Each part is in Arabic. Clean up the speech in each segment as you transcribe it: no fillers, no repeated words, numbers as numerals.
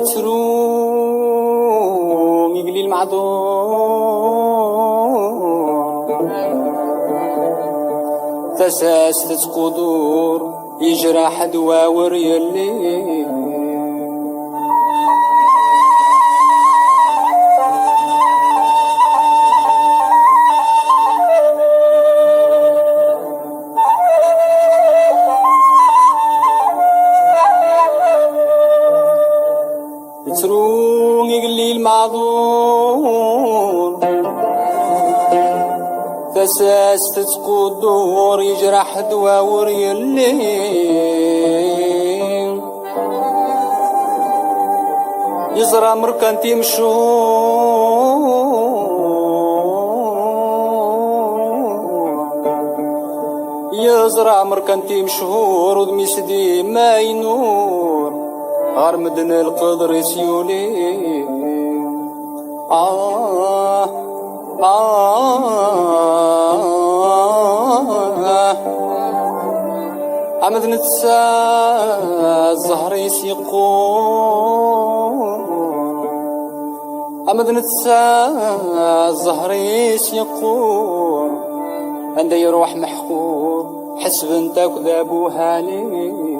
يتروم يقلي المعذور تساس تتقدور يجرح دواور يلي يتروم يقلي المعذور تساس تتقدور يجرح دواور يلي يزرع مركان تيمشو يزرع مركان تيمشهور ودميسدي ما ينور غار مدن القدر يسيولي عمد نتسا الزهر يسيقون عمد نتسا الزهر يسيقون عند يروح محقور حسب انت كذابو هالي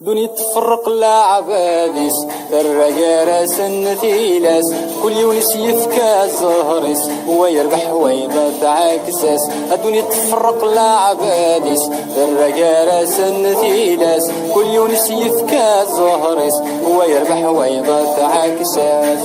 دنيا تفرق لا عباديس الرجال سنتيلاس كل يونس يفكى الزهرس ويربح ويبات عاكساس الدنيا تفرق لا عباديس الرجال سنتيلاس كل يونس يفكى الزهرس ويربح ويبات عاكساس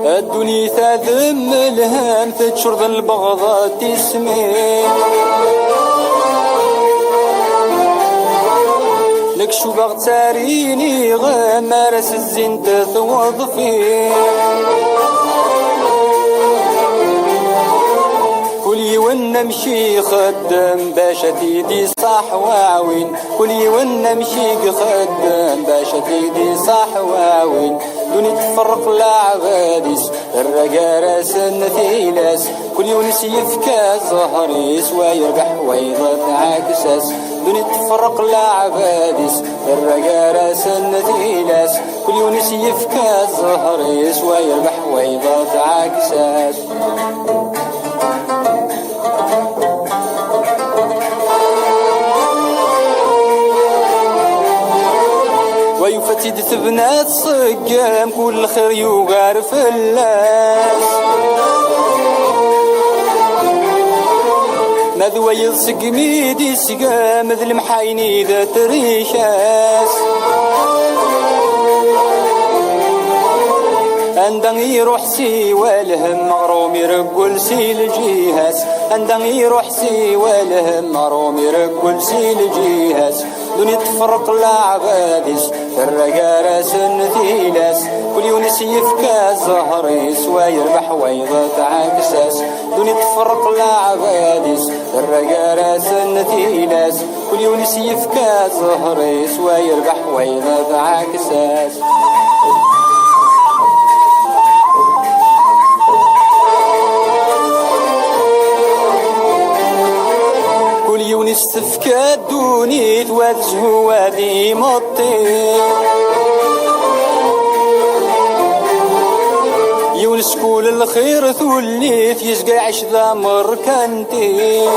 الدنيا تذم الهم تشرد البغضة تسمي لك شو باغ تاريني غمارس الزين تتوظفي كلي ونمشي خدام باشا تيدي صح واعوين كلي ونمشي خدام باشا تيدي صح واعوين دوني تفرق العباديس الرجال سنتيلاس كل يونس يفكى زهريس ويربح ويضط عاكساس دوني تفرق العباديس الرجال سنتيلاس كل يونس يفكى زهريس ويربح ويضط عاكساس ويفتد ثبنات صقام كل خير يغار في اللاس ماذا يلصق ميدي سقام ذي المحايني ذا تريشاس عندن يروح سي والهم مغروم يرقل سي الجيهاس عندن يروح سي والهم مغروم يرقل سي الجيهاس دنيا تفرق العباديس الرجال سنتيلاس كل يونس يفكى زهريس ويربح ويضط عاكساس دنيا تفرق العباديس الرجال سنتيلاس كل يونس يفكى زهريس ويربح ويضط عاكساس يونس تفكى الدوني توجهو وادي مطي يونس كل الخير ثوليت يسقى عش ذا مركنتي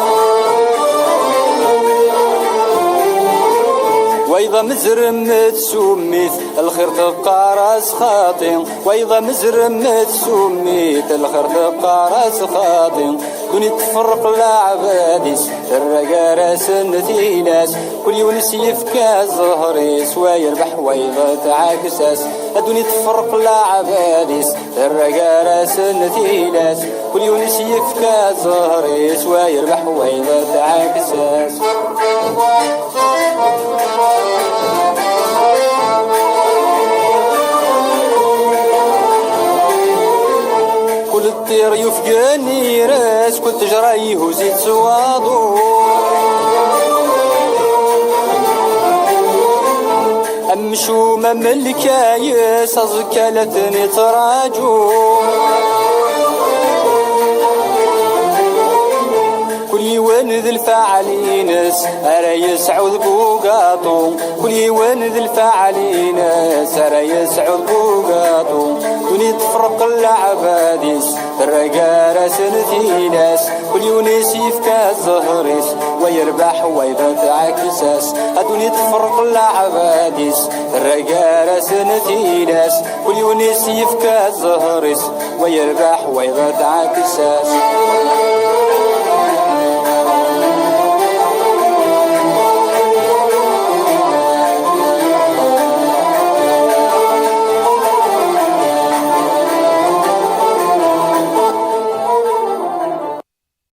وإذا مزرمت سميت الخير تقارس خاطين وإذا مزرمت سميت الخير تقارس خاطين دوني تفرق العباديس الرجال سنتيلاس كل يونس يفكى زهريس ويربح ويضط عاكساس دوني تفرق العباديس الرجال سنتيلاس كل يونس يفكى زهريس ويربح ويضط عاكساس يلقاني راس كنت جرايه وزيد سواضو أمشو مملكايس أزكالتني تراجو كل يوان ذي الفاعلينس أرى يسعود بوقاطو كل يوان ذي الفاعلينس أرى يسعود بوقاطو دوني تفرق العباديس الرقا راس نثيناس كل يونس يفكا الزهريس ويربح وإذا تعكساس أدوني تفرق العباديس الرقا راس نثيناس كل يونس يفكا الزهريس ويربح وإذا تعكساس